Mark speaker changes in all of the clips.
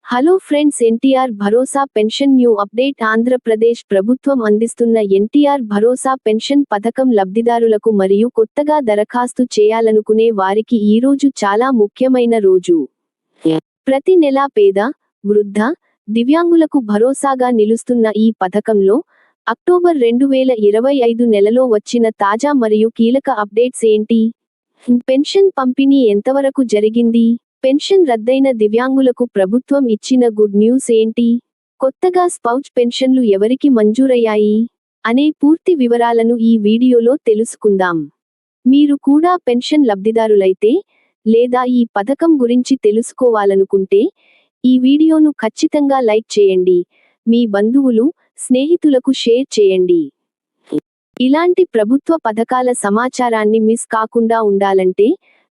Speaker 1: Hello friends, NTR భరోసా pension new update. Andhra Pradesh ప్రభుత్వం అందిస్తున్న ఎన్టీఆర్ భరోసా pension పథకం లబ్ధిదారులకు మరియు కొత్తగా దరఖాస్తు చేయాలనుకునే వారికి ఈ రోజు చాలా ముఖ్యమైన రోజు. ప్రతి నెలా పేద, వృద్ధ, దివ్యాంగులకు భరోసాగా నిలుస్తున్న ఈ పథకంలో అక్టోబర్ 2025 నెలలో వచ్చిన తాజా మరియు కీలక అప్డేట్స్ ఏంటి? పెన్షన్ పంపిణీ ఎంతవరకు జరిగింది? పెన్షన్ రద్దయిన దివ్యాంగులకు ప్రభుత్వం ఇచ్చిన గుడ్ న్యూస్ ఏంటి? కొత్తగా స్పౌజ్ పెన్షన్లు ఎవరికి మంజూరయ్యాయి అనే పూర్తి వివరాలను ఈ వీడియోలో తెలుసుకుందాం. మీరు కూడా పెన్షన్ లబ్ధిదారులైతే లేదా ఈ పథకం గురించి తెలుసుకోవాలనుకుంటే ఈ వీడియోను ఖచ్చితంగా లైక్ చేయండి, మీ బంధువులు, స్నేహితులకు షేర్ చేయండి. ఇలాంటి ప్రభుత్వ పథకాల సమాచారాన్ని మిస్ కాకుండా ఉండాలంటే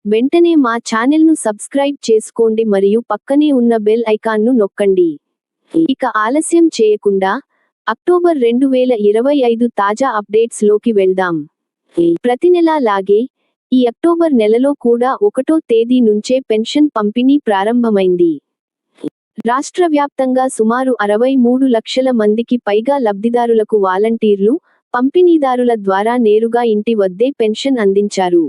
Speaker 1: వెంటనే మా ఛానెల్ను సబ్స్క్రైబ్ చేసుకోండి మరియు పక్కనే ఉన్న బెల్ ఐకాన్ను నొక్కండి. ఇక ఆలస్యం చేయకుండా అక్టోబర్ 2025 తాజా అప్డేట్స్ లోకి వెళ్దాం. ప్రతి నెలా లాగే ఈ అక్టోబర్ నెలలో కూడా 1వ తేదీ నుంచే పెన్షన్ పంపిణీ ప్రారంభమైంది. రాష్ట్ర వ్యాప్తంగా సుమారు 63 లక్షల మందికి పైగా లబ్ధిదారులకు వాలంటీర్లు, పంపిణీదారుల ద్వారా నేరుగా ఇంటి వద్దే పెన్షన్ అందించారు.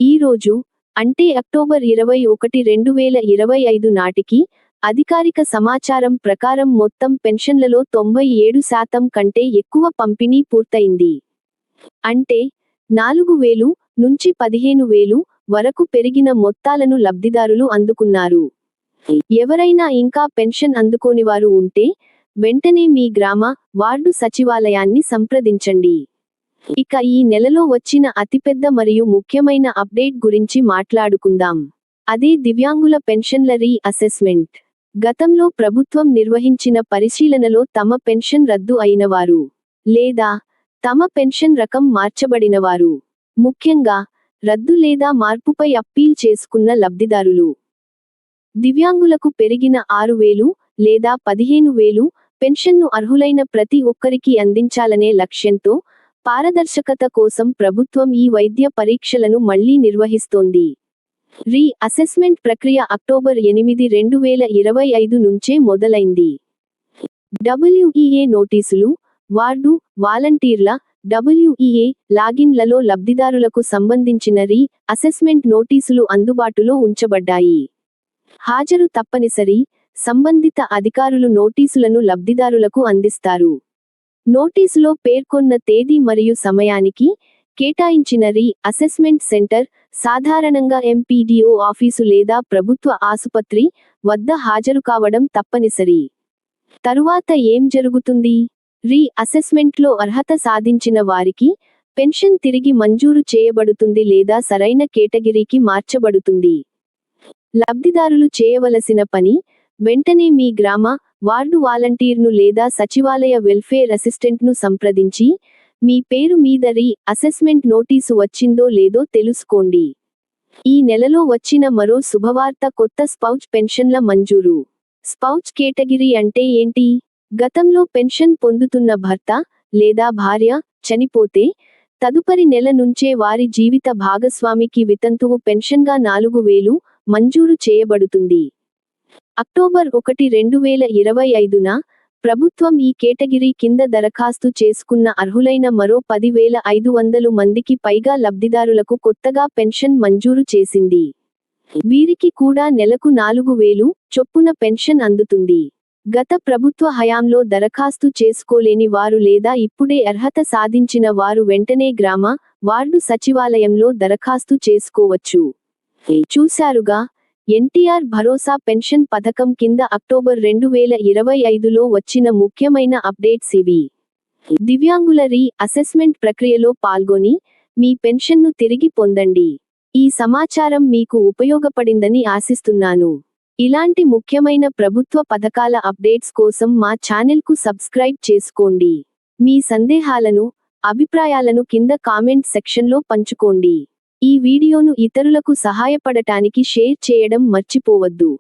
Speaker 1: ఈ రోజు అంటే అక్టోబర్ 21, 2025 నాటికి అధికారిక సమాచారం ప్రకారం మొత్తం పెన్షన్లలో 97% కంటే ఎక్కువ పంపిణీ పూర్తయింది. అంటే 4,000 నుంచి 15,000 వరకు పెరిగిన మొత్తాలను లబ్ధిదారులు అందుకున్నారు. ఎవరైనా ఇంకా పెన్షన్ అందుకోనివారు ఉంటే వెంటనే మీ గ్రామ, వార్డు సచివాలయాన్ని సంప్రదించండి. ఇక ఈ నెలలో వచ్చిన అతిపెద్ద మరియు ముఖ్యమైన అప్డేట్ గురించి మాట్లాడుకుందాం. అదే దివ్యాంగుల పెన్షన్ల రీ-అసెస్మెంట్. గతంలో ప్రభుత్వం నిర్వహించిన పరిశీలనలో తమ పెన్షన్ రద్దు అయినవారు లేదా తమ పెన్షన్ రకం మార్చబడినవారు, ముఖ్యంగా రద్దు లేదా మార్పుపై అప్పీల్ చేసుకున్న లబ్ధిదారులు, దివ్యాంగులకు పెరిగిన 6,000 లేదా 15,000 పెన్షన్ను అర్హులైన ప్రతి ఒక్కరికి అందించాలనే లక్ష్యంతో పారదర్శకత కోసం ప్రభుత్వం ఈ వైద్య పరీక్షలను మళ్లీ నిర్వహిస్తోంది. రీ-అసెస్మెంట్ ప్రక్రియ అక్టోబర్ 8, 2025 నుంచే మొదలైంది. WEA నోటీసులు, వార్డు, వాలంటీర్ల WEA లాగిన్లలో లబ్ధిదారులకు సంబంధించిన రీ-అసెస్మెంట్ నోటీసులు అందుబాటులో ఉంచబడ్డాయి. హాజరు తప్పనిసరి. సంబంధిత అధికారులు నోటీసులను లబ్ధిదారులకు అందిస్తారు. నోటీసులో పేర్కొన్న తేదీ మరియు సమయానికి కేటాయించిన రీ-అసెస్మెంట్ సెంటర్, సాధారణంగా MPDO ఆఫీసు లేదా ప్రభుత్వ ఆసుపత్రి వద్ద హాజరు కావడం తప్పనిసరి. తరువాత ఏం జరుగుతుంది? రీ-అసెస్మెంట్లో అర్హత సాధించిన వారికి పెన్షన్ తిరిగి మంజూరు చేయబడుతుంది లేదా సరైన కేటగిరీకి మార్చబడుతుంది. లబ్ధిదారులు చేయవలసిన పని: వెంటనే మీ గ్రామ, వార్డు వాలంటీర్ను లేదా సచివాలయ వెల్ఫేర్ అసిస్టెంట్ను సంప్రదించి మీ పేరు మీద రీ-అసెస్మెంట్ నోటీసు వచ్చిందో లేదో తెలుసుకోండి. ఈ నెలలో వచ్చిన మరో శుభవార్త: కొత్త స్పౌజ్ పెన్షన్ల మంజూరు. స్పౌజ్ కేటగిరీ అంటే ఏంటి? గతంలో పెన్షన్ పొందుతున్న భర్త లేదా భార్య చనిపోతే తదుపరి నెల నుంచే వారి జీవిత భాగస్వామికి వితంతువు పెన్షన్గా 4,000 మంజూరు చేయబడుతుంది. అక్టోబర్ 1, 2025న ప్రభుత్వం ఈ కేటగిరీ కింద దరఖాస్తు చేసుకున్న అర్హులైన మరో 10,500 మందికి పైగా లబ్ధిదారులకు కొత్తగా పెన్షన్ మంజూరు చేసింది. వీరికి కూడా నెలకు 4,000 చొప్పున పెన్షన్ అందుతుంది. గత ప్రభుత్వ హయాంలో దరఖాస్తు చేసుకోలేని వారు లేదా ఇప్పుడే అర్హత సాధించిన వారు వెంటనే గ్రామ, వార్డు సచివాలయంలో దరఖాస్తు చేసుకోవచ్చు. చూశారుగా, ఎన్టీఆర్ భరోసా పెన్షన్ పథకం కింద అక్టోబర్ 2025లో వచ్చిన ముఖ్యమైన అప్డేట్స్ ఇవి. దివ్యాంగుల రీ-అసెస్మెంట్ ప్రక్రియలో పాల్గొని మీ పెన్షన్ను తిరిగి పొందండి. ఈ సమాచారం మీకు ఉపయోగపడిందని ఆశిస్తున్నాను. ఇలాంటి ముఖ్యమైన ప్రభుత్వ పథకాల అప్డేట్స్ కోసం మా ఛానెల్కు సబ్స్క్రైబ్ చేసుకోండి. మీ సందేహాలను, అభిప్రాయాలను కింద కామెంట్ సెక్షన్లో పంచుకోండి. ఈ వీడియోను ఇతరులకు సహాయపడటానికి షేర్ చేయడం మర్చిపోవద్దు.